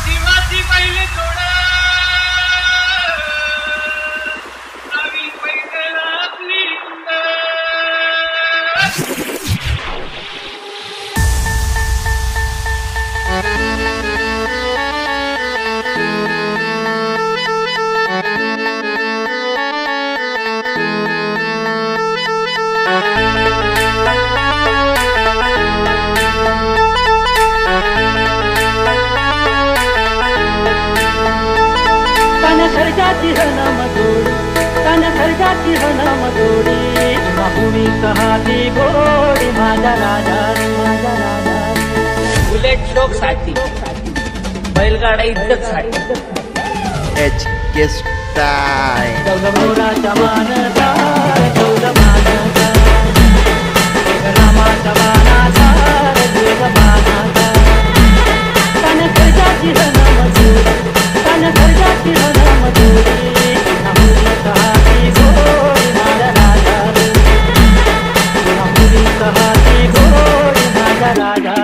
शिवाजी पहिले थोडा आम्ही पैदल आपली खर्चाची हनम जोडी भूमी कहाती गोडी माझा राजा बुलेट शोक साठी बैलगाडा इज्जत साठी एच के स्टाईल मोराचा मानसा मानसा रामाचा मानाचा मानाचा तन खर्चाची हनम जोडी तन खर्चाची हनम जोडी भूमी कहाती गोडी माझा राजा भूमी कहाती गोडी माझा राजा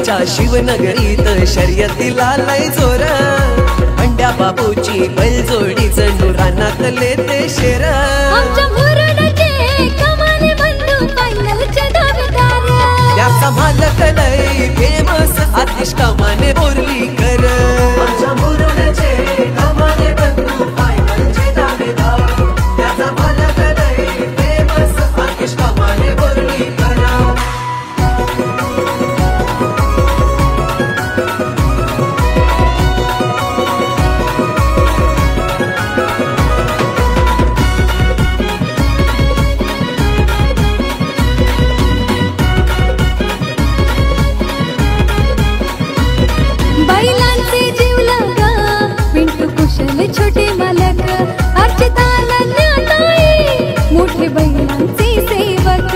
जामलाईच्या शिवनगरीत शर्यतीला लय जोर अंड्या बाबूची बैलजोडी जणू रानातले ते शेर आमच्या मुरुडचे कमाले बंधू फायनलचे दावेदार त्याचा मालक लय फेमस आतिश कमाने बोर्लीकर आमच्या मुरुडचे कमाले बंधू फायनलचे दावेदार त्याचा मालक लय फेमस आतिश कमाने बोर्लीकर बैलांचे जीवलग पिंटू कुशल छोटे मालक अर्चिता नन्याताई मोठे बैलांचे सेवक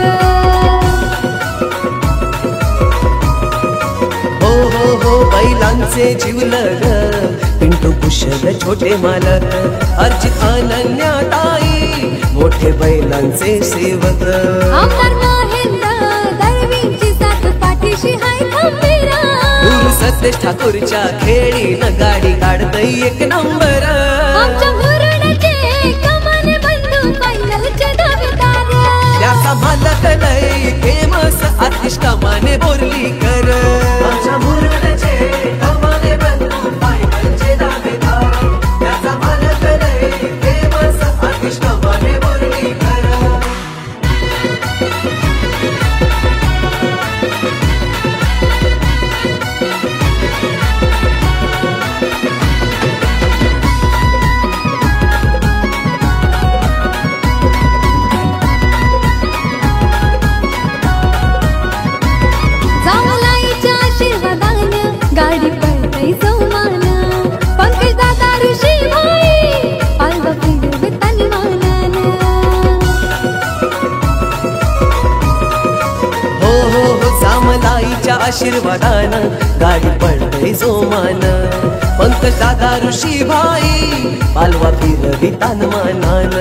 हो हो हो बैलांचे जीवलग पिंटू कुशल छोटे मालक अर्जित अनन्याताई मोठे बैलांचे सेवक आमदार महेंद्र दळवींची साथ पाठीशी हाय खंबीरा सतेज ठाकूरच्या खेळीनं गाडी काढतय एक नंबर आमच्या मुरुडचे कमाले बंधू फायनलचे दावेदार त्याचा मालक लय फेमस आतिश कमाने बोर्लीकर आमच्या मुरुडचे कमाने बंधू फायनलचे दावेदार त्याचा मालक लय फेमस आतिश कमाने बोर्लीकर जामलाईच्या आशीर्वादानं गाडी पळतय जोमान पंकज दादा ऋषी भाई पालवा फिरवे तन्मानानं हो हो हो जामलाईच्या आशीर्वादानं गाडी पडतय जोमान पंकज दादा ऋषी भाई पालवा फिरवी तानमानान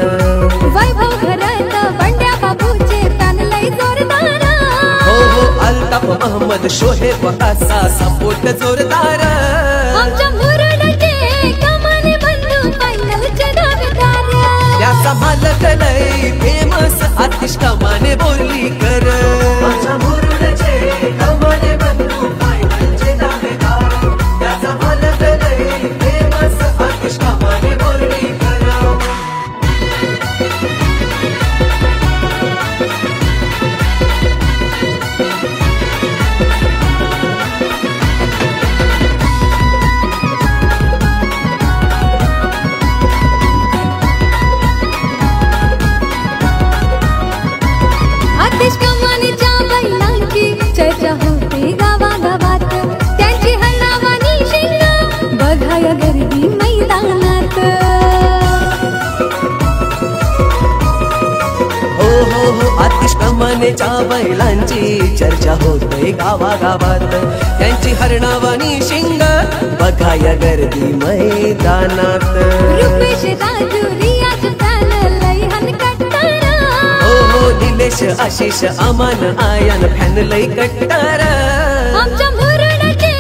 वैभव घरात बंड्या बाबूचे तानलय जोरदार हो हो अल्ताफ मोहम्मद शोहेब वकाचा सपोर्ट जोरदार आमच्या मुरुडचे कमाले बंधू फायनलचे दावेदार त्याचा मालक लय फेमस आतिश कमाने बोर्लीकर आमच्या मुरुडचे कमाने बंधू फायनलचे दावेदार त्याचा मालक लय फेमस आतिश कमाने बोर्लीकर आतिश कमानीच्या बैलांची चर्चा होते गावागावात त्यांची हणावानी शिंग बघाया गर्दी मैदानात हो हो हो आतिश कमानेच्या बैलांची चर्चा होते गावागावात त्यांची हरणावानी शिंग बघाया गर्दी मैदानात रुपेश राजू रियाज फॅन लय हनकट्टार हो हो निलेश आशिष अमान आयन फॅन लय कट्टार आमच्या मुरुडचे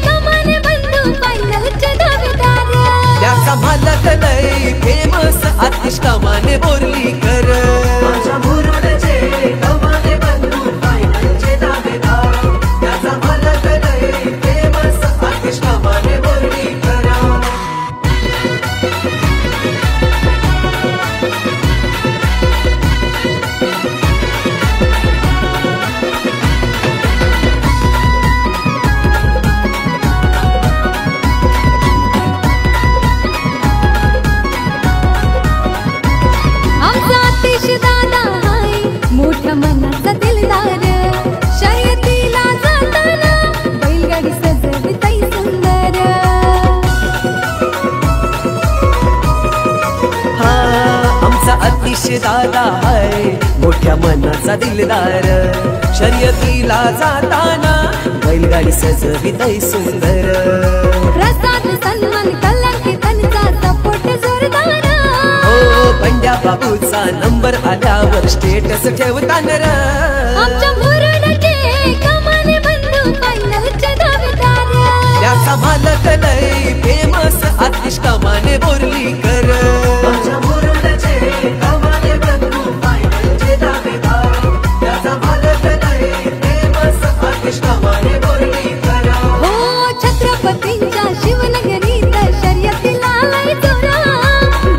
कमाले बंधू फायनलचे दावेदार त्याचा मालक लय फेमस आतिश कमाने बोर्लीकर आमच्या मुरुडचे कमाने बंधू फायनलचे दावेदार त्याचा मालक लय फेमस आतिश कमाने बोर्लीकर आमचा आतिश दादा हाय मोठ्या मनाचा दिलदार शर्यतीला जाताना बैलगाडी सजवितय सुंदर हा आमचा आतिश दादा हाय मोठ्या मनाचा दिलदार शर्यतीला जाताना बैलगाडी सजवितय सुंदर प्रसाद सन्मान कलंकी त्यांचा सपोर्ट जोरदार हो पंड्या बाबूचा नंबर आल्यावर स्टेटस ठेवताना आमच्या मुरुडचे कमाले बंधू फायनलचे त्याचा मालक लय फेमस आतिश कमाने बोर्लीकर माझ्या मुरुडचे कमाले बंधू फायनलचे दावेदार त्याचा मालक लय फेमस आतिश कमाने बोर्लीकर हो छत्रपतींच्या शिवनगरीत शर्यतीला लय जोरा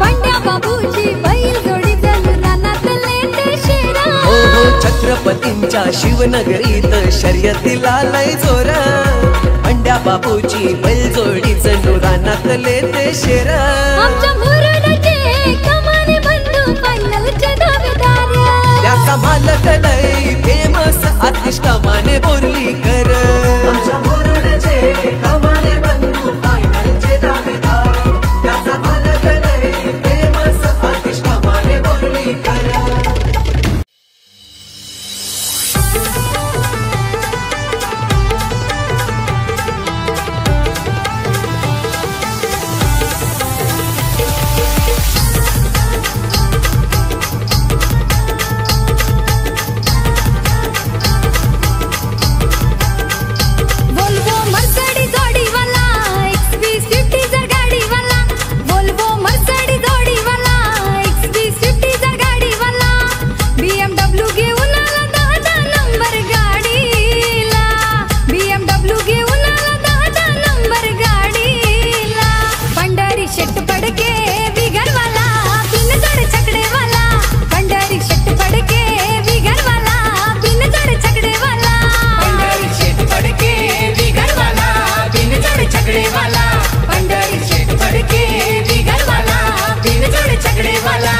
बंड्या बाबूची बैल जोडी जणू रानातले ते शेरा हो छत्रपतींच्या शिवनगरीत शर्यतीला लय जोर अंड्या बाबूची बैलजोडी जणू रानातले ते शेर आमच्या मुरुडचे कमाने बंधू फायनलचे दावेदार त्याचा मालक लय फेमस आतिश कमाने बोर्लीकर माझ्या मुरुडचे कमाले बंधू फायनलचे दावेदार त्याचा मालक लय फेमस आतिश कमाने बोर्लीकर वोल्वो मर्सिडीज जोडीवाला XP50 जर गाडीवाला वोल्वो मर्सिडीज जोडीवाला XP50 जर गाडीवाला BMW घेऊन आला 10 नंबर गाडीला BMW घेऊन आला 10 नंबर गाडीला पंढरी शेट पडके विगरवाला बिनजड छकडेवाला पंढरी शेट पडके विगरवाला बिनजड छकडेवाला पंढरी शेट पडके विगरवाला बिनजड छकडेवाला पंढरी शेट पडके विगरवाला बिनजड छकडेवाला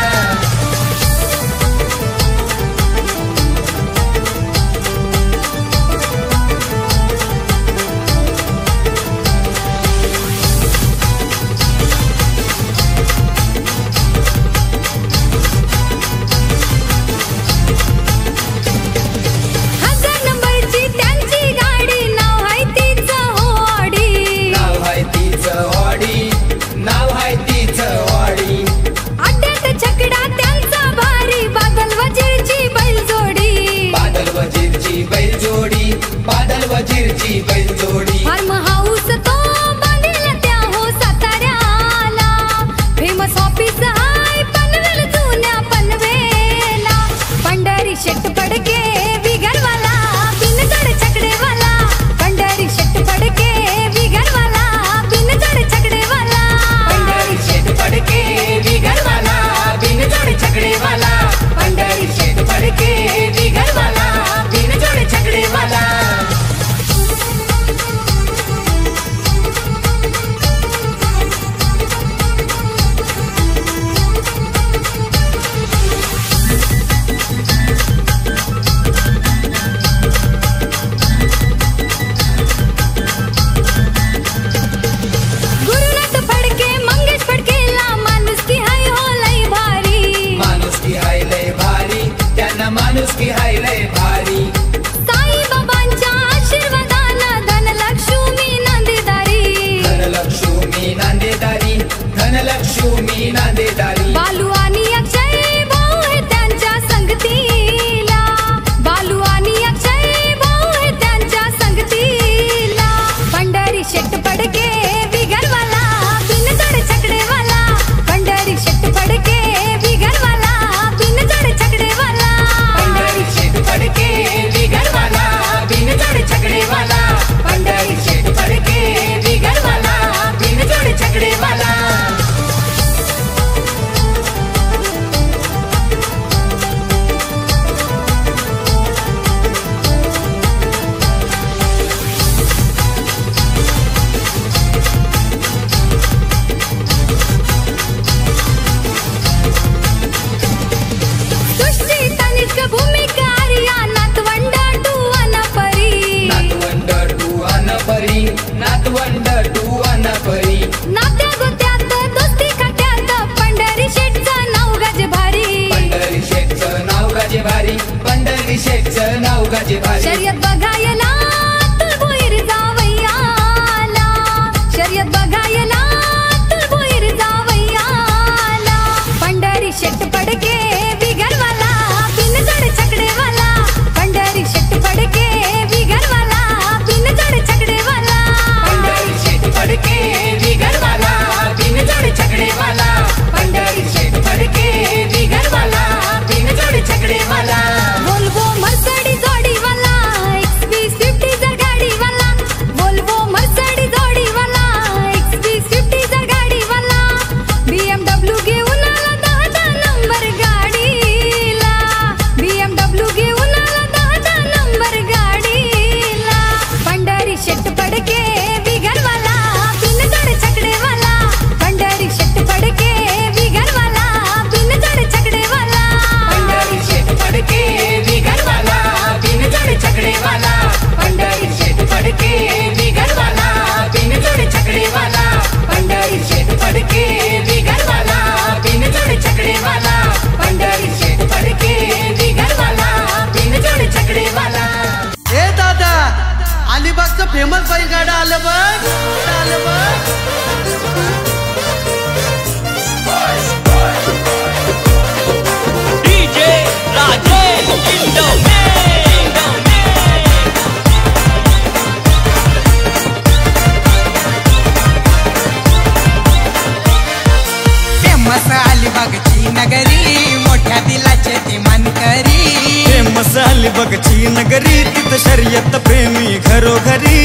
हजार नंबरची त्यांची गाडी नाव आहे तिचं होडी नाव आहे तिचं ऑडी नाव आहे तिचं ऑडी अड्ड्यात छकडा त्यांचा भारी बादल वजीरची बैलजोडी बादल वजीरची बैलजोडी बादल वजीरची बैलजोडी फार्म हाऊस तो बांधेल त्या हो साताऱ्याला फेमस ऑफिस आहे पनवेल जुन्या पनवेला पंढरी शेट पडके विगरवाला बिनजड छकडेवाला पंढरी शेट पडके विगरवाला बिनजड छकडेवाला पंढरी शेट पडके विगरवाला बिनजड छकडेवाला पंढरी शेट पडके विगरवाला बिनजड छकडेवाला गुरुनाथ फडके मंगेश फडकेला माणूस की हाय हो लय भारी माणूस की हाय लय भारी त्यांना माणूस की हाय लय भारी साई बाबांच्या आशीर्वादानं धनलक्ष्मी नांदेदारी धनलक्ष्मी नांदेदारी धनलक्ष्मी नांदेदारी बालू आणि अक्षय भाऊ हे त्यांच्या संगतीला बालू आणि अक्षय भाऊ हे त्यांच्या संगतीला पंढरी शेट पडके विगरवाला बिनजड छकडेवाला पंढरी शेट पडके विगरवाला बिनजड छकडेवाला पंढरी शेट पडके विगरवाला बिनजड छकडेवाला पंढरी शेट पडके विगरवाला बिनजड छकडेवाला सृष्टी तनिष्क भूमिका आर्या नातवंड टू अनपरी नातवंड टू अनपरी नातवंड टू अनपरी नात्या गोत्यात दोस्ती खात्यात पंढरी शेटचं नाव गज भारी पंढरी शेठचं नाव गाजे भारी पंढरी शेठचं नाव गाजे भारी शर्यत बघायला तुळभोईर जावयाला शर्यत बघायला तुळभोईर जावयाला पंढरी शेट पडके विगरवाला बिनजड छकडेवाला पंढरी शेट पडके विगरवाला बिनजड छकडेवाला पंढरी शेट फेमस बैलगाडा आलं बघ, आलं बघ. डीजे राजेश इंडोने फेमस अलिबागची नगरी मोठ्या दिलाचे ते मानकरी. फेमस अलिबागची नगरी तिथं शर्यत प्रेमी घरोघरी.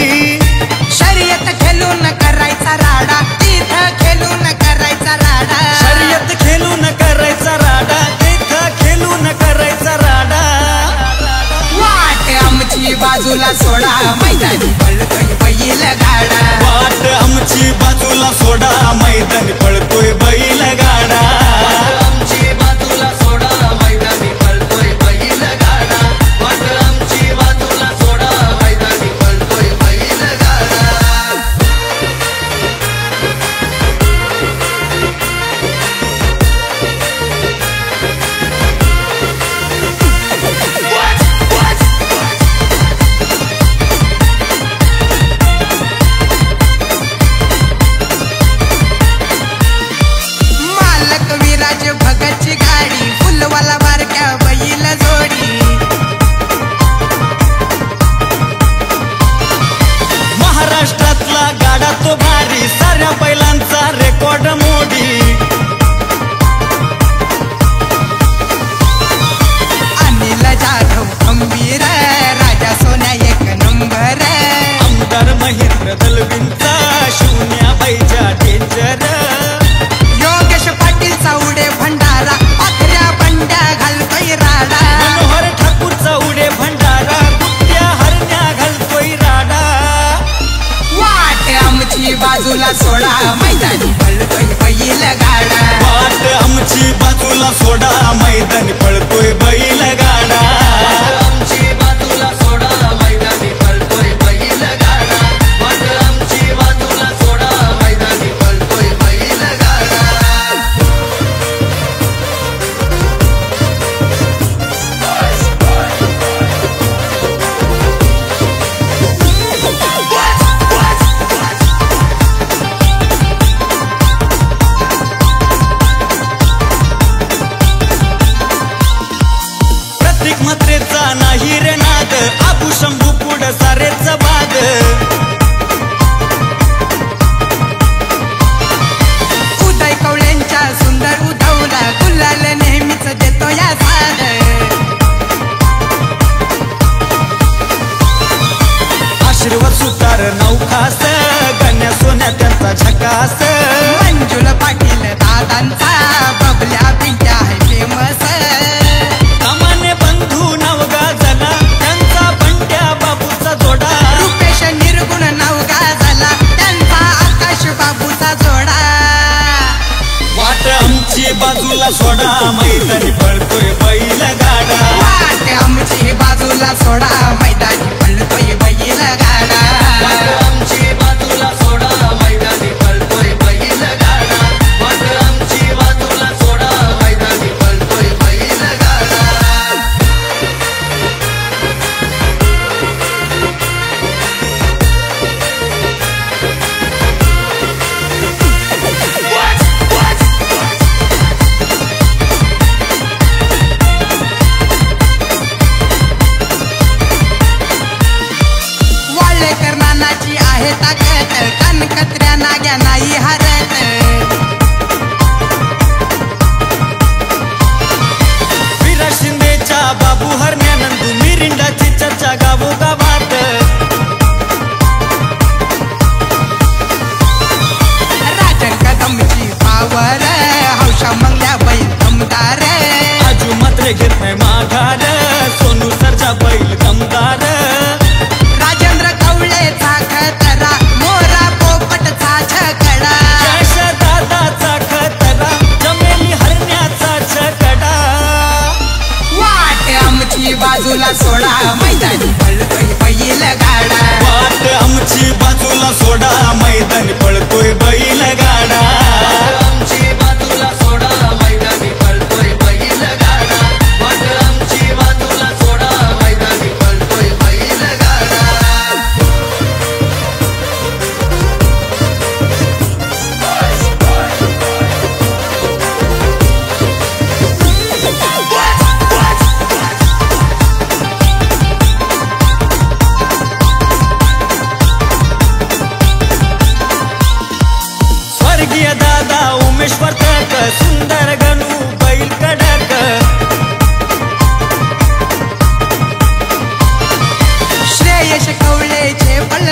शर्यत खेळून करायचा राडा तिथं खेळून करायचा राडा. शर्यत खेळून करायचा राडा तिथं खेळून करायचा राडा. वाट आमची बाजूला सोडा मैदानी पळतोय बैल गाडा. वाट आमची बाजूला सोडा मैदानी पळतोय बैल गाडा. आमची बाजूला सोडा मैदानी पळतोय बैल गाडा. वाट आमची बाजूला सोडा मैदानी पळतोय बैल गाडा. मालक विराज भगतची गाडी फुलवाला बारक्या बैल जोडी. महाराष्ट्रातला गाडा तो भारी साऱ्या बैलांचा रेकॉर्ड मोडी. अनिल जाधव खंबीर राजा सोन्या एक नंबर. आमदार महेंद्र दलवींचा शून्याबाईच्या डेंजर. योगेश पाटील चौडे भंडारा पाखऱ्या बंड्या घालतोय राडा. मनोहर ठाकूरचा उडे भंडारा कुट्या हरण्या घालतोय राडा. वाट आमची बाजूला सोडा मैदानी पळतोय बैल गाडा. वाट आमची बाजूला सोडा मैदानी पळतोय बैल गाडा. आमची बाजूला सोडा मैदानी पळतोय बैल गाडा. वाट आमची बाजूला सोडा मैदानी पळतोय बैल गाडा. प्रत्येक मात्रेचा नाही रे नाद आबू शंभू पुढ सारेच बाद. उदय कवळ्यांच्या सुंदर उधवला गुलाल नेहमीच देतो या साद. आशीर्वाद सुतार नौखास गण्या सोन्या त्यांचा झकास. मंजुल पाटील दादांचा बबल्या पिंट्या आहे फेमस. सामान्य बंधू नाव गाजला त्यांचा बंड्या बाबूचा जोडा. रुपेश निर्गुण नाव गाजला त्यांचा आकाश बाबूचा जोडा. वाट आमची बाजूला सोडा मैदानी पळतोय बैल गाडा. वाट आमची बाजूला सोडा मैदानी पळतोय बैल गाडा. वाट आमची बाजूला सोडा मैदानी पळतोय बैल गाडा. वाट आमची बाजूला सोडा मैदानी पळतोय बैल गाडा. वाळेकर नानाची आहे ताकद कनकत्र्या नाग्या नाही हरत. विरा शिंदेच्या बाबू हरण्यानंदू मिरिंडाची चर्चा गावोगावात. राजन कदमची पावर हौशा मंगल्या बैल दमदार. आजू मात्र घेत नाही माघार सोनू सरजा बैल दमदार. राजेंद्र कवळेचा खतरा मोरा पोपटचा छकडा. यश दादाचा खतरा जमेली हरण्याचा छकडा. वाट आमची बाजूला सोडा मैदानी पळतोय बैल गाडा. वाट आमची बाजूला सोडा मैदानी पळतोय बैल गाडा. आमची बाजूला सोडा मैदानी पळतोय बैल गाडा. वाट आमची बाजूला सोडा मैदानी पळतोय बैल गाडा.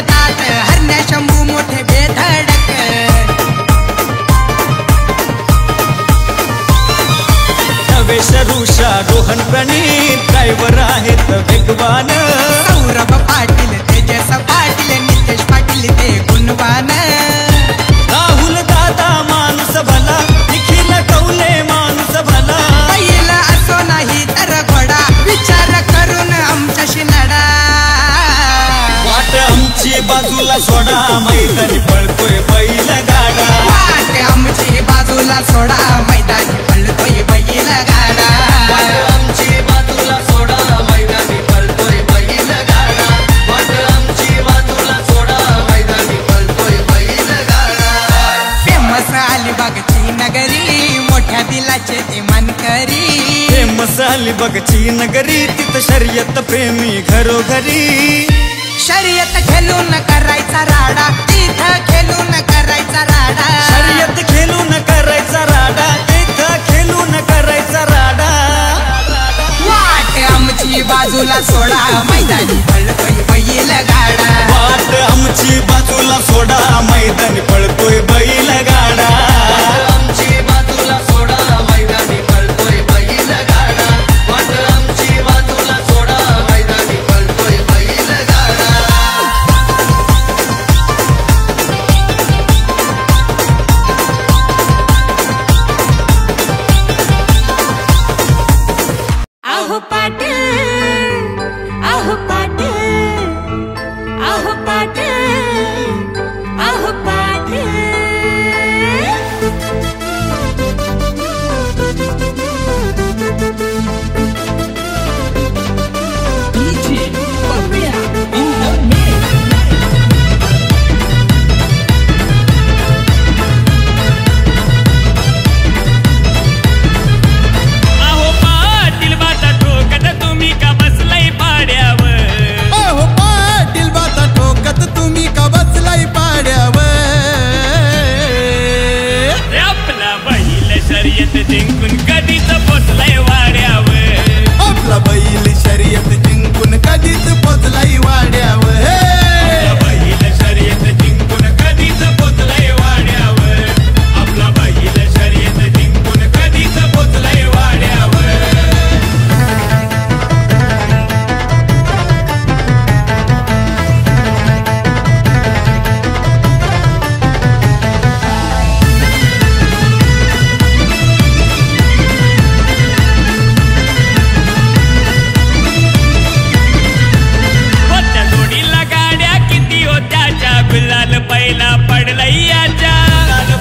दात हरण्या शंभू मोठे बेधडक नवेश ऋषा रोहन प्रणीत ड्रायव्हर आहेत वेगवान सौरभ पाटील तेजस पाटील नितेश पाटील ते गुणवान राहुल दादा माणूस भला निखिल कौले माणूस भला बैल असो नाही तर घोडा विचार करून आमच्याशी लढा वाट आमची बाजूला सोडा मैदानी पळतोय बैल गाडा वाट आमची बाजूला सोडा मैदानी पळतोय बैल गाडा वाट आमची बाजूला सोडा मैदानी पळतोय बैल गाडा वाट आमची बाजूला सोडा मैदानी पळतोय बैल गाडा फेमस अलिबागची नगरी मोठ्या दिलाचे ते मानकरी फेमस अलिबागची नगरी तिथं शर्यत प्रेमी घरोघरी शर्यत खेळून करायचा राडा तिथं खेळून करायचा राडा शर्यत खेळून करायचा राडा तिथं खेळून करायचा राडा वाट आमची बाजूला सोडा मैदानी पळतोय बैल गाडा वाट आमची बाजूला सोडा मैदानी पळतोय बैल गाडा आमची बाजूला सोडा मैदानी पळतोय बैल गाडा वाट आमची बाजूला सोडा मैदानी पळतोय बैल गाडा आहो पाटील आहो पाटील आहो पाटील आहो पाटील आहो पाटील बाता ठोकत तुम्ही का बसलाय पाड्यावर अहो पाटील बाता ठोकत तुम्ही का बसलाय पाड्यावर आपला बैल शर्यत जिंकून कधीच पोचलाय वाड्यावर आपला बैल शर्यत जिंकून कधीच पोचलाय वाड्यावर आपला बैल शर्यत जिंकून कधीच पोचलाय वाड्यावर आपला बैल शर्यत जिंकून कधीच पोचलाय वाड्यावर होत्या जोडीला गाड्या किती होत्या च्या गुलाल पहिला पडलाय याच्या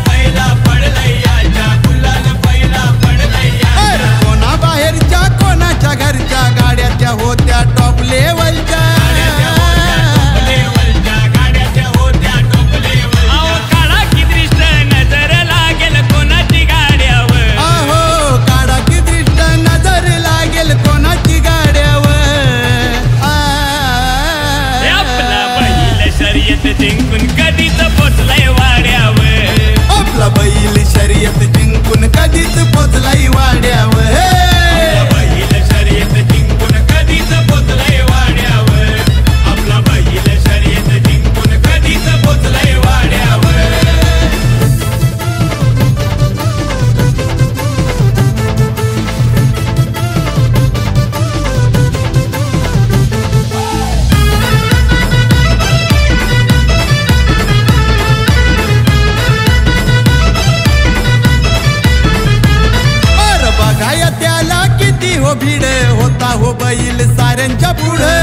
पहिला पडलाय याच्या गुलाल पहिला पडलाय याच्या कोणा बाहेरच्या कोणाच्या घरच्या गाड्या त्या होत्या टॉप लेवलच्या गाड्याच्या होत्या टॉप लेवल अहो काढा की दृष्ट नजर लागेल कोणाची गाड्यावर अहो काढा की दृष्ट नजर लागेल कोणाची गाड्यावर आपला बैल शर्यत जिंकून कधीच पोचलाय वाड्यावर आपला बैल शर्यत जिंकून कधीच पोचलाय वाड्यावर आपला बैल शर्यत जिंकून कधीच पोचलाय वाड्यावर आपला बैल शर्यत जिंकून कधीच पोचलाय वाड्यावर अरे बघाया त्याला किती हो भीड होता हो बैल साऱ्यांच्या पुढे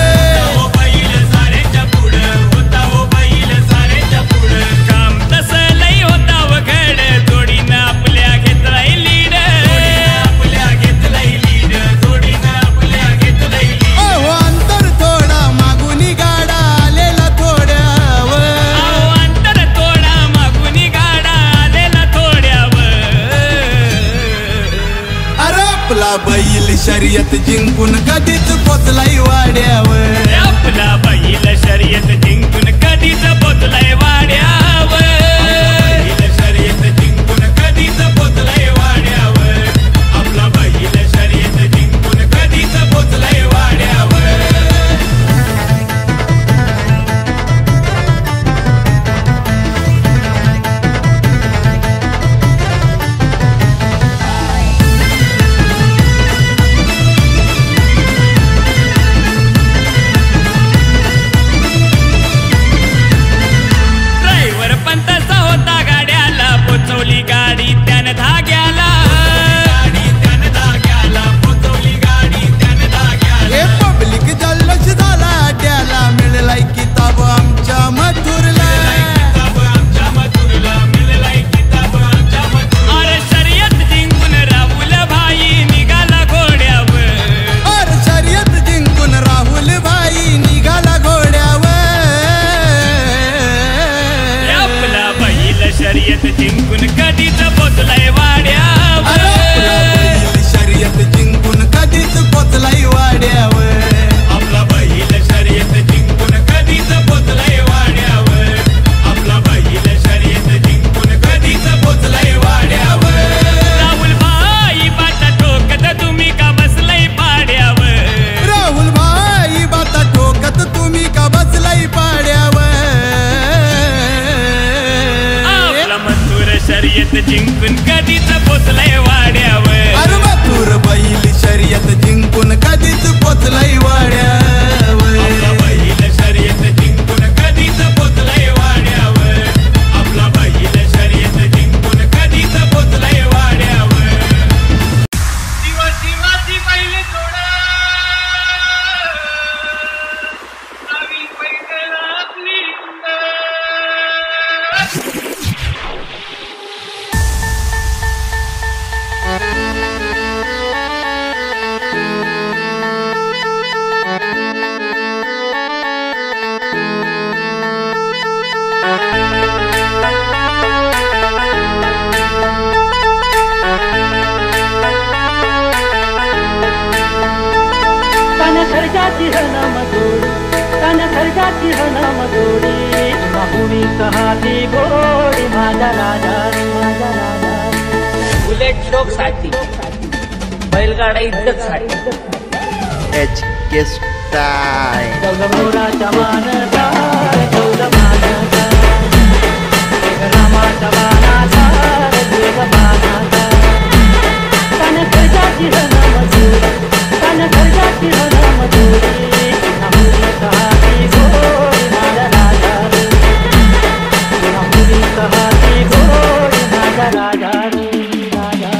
हो बैल साऱ्याच्या पुढं होता हो बैल साऱ्याच्या पुढं काम तसं लई होता वघड जोडीनं आपल्या घेतलाय लीड आपल्या घेतलाय लीड जोडीनं आपल्या घेतलाय लीड अहो अंतर थोडा मागुनी गाडा आलेला थोड्यावर अहो अंतर थोडा मागुनी गाडा आलेला थोड्यावर अरे आपला बैल शर्यत जिंकून कधीच पोचलाय वाड्यावर आपला बैल शर्यत जिंकून कधीच पोचलाय वाड्यावर बैल शर्यत जिंकून कधीच पोचलाय वाड्यावर आपला बैल शर्यत जिंकून कधीच पोचलाय वाड्यावर जिंकून कधीच पोचलंय वाड्यावर. अरे मथुर बैल शर्यत जिंकून कधीच पोचलंय वाड्यावर. आपला बैल शर्यत जिंकून कधीच पोचलंय वाड्यावर. आपला बैल शर्यत जिंकून कधीच पोचलंय वाड्यावर. शिवाची बैल सोडा नवी बैल आपली खर्चाची हनमजोडी तन खर्चाची हनमजोडी बाहुनी कहाती गोडी माझा राजा माझा राजा. बुलेट शोक साठी बैलगाडा इज्जत साठी HK Style. मोराच्या मानचा मानचा रामाच्या मानाचा मानाचा तन खर्चाची हनमजोडी तन खर्चाची हनमजोडी बाहुनी कहाती गोडी माझा राजा बाहुनी कहाती गोडी माझा राजा राजा.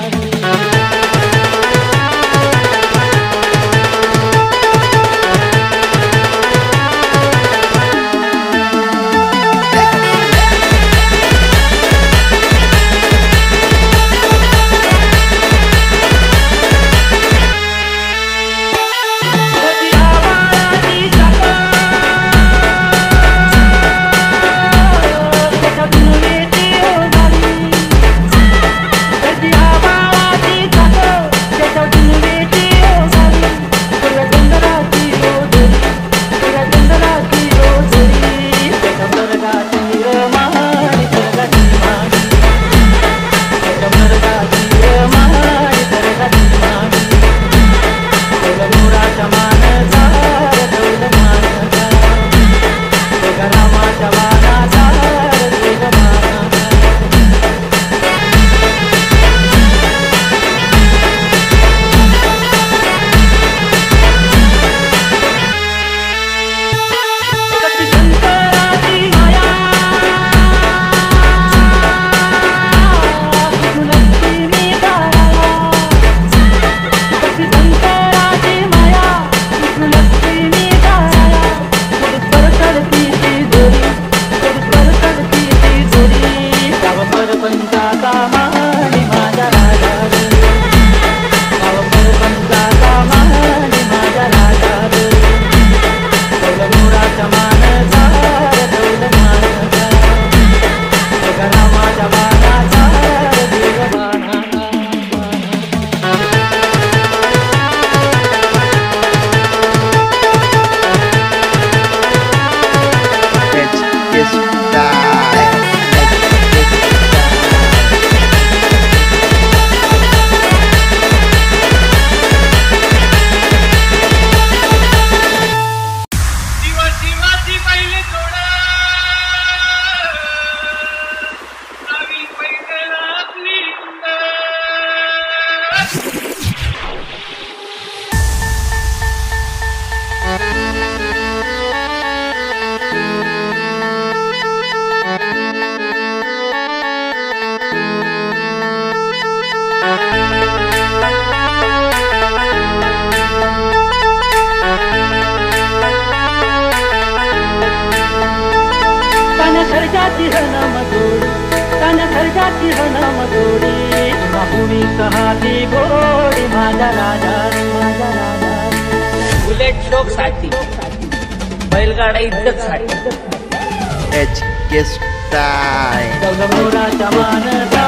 खर्चाची हनमजोडी तन खर्चाची हनमजोडी बाहुनी कहाती गोडी माझा राजा माझा राजा. बुलेट शोक साठी बैलगाडा इज्जत साठी HK Style. मोराच्या मानचा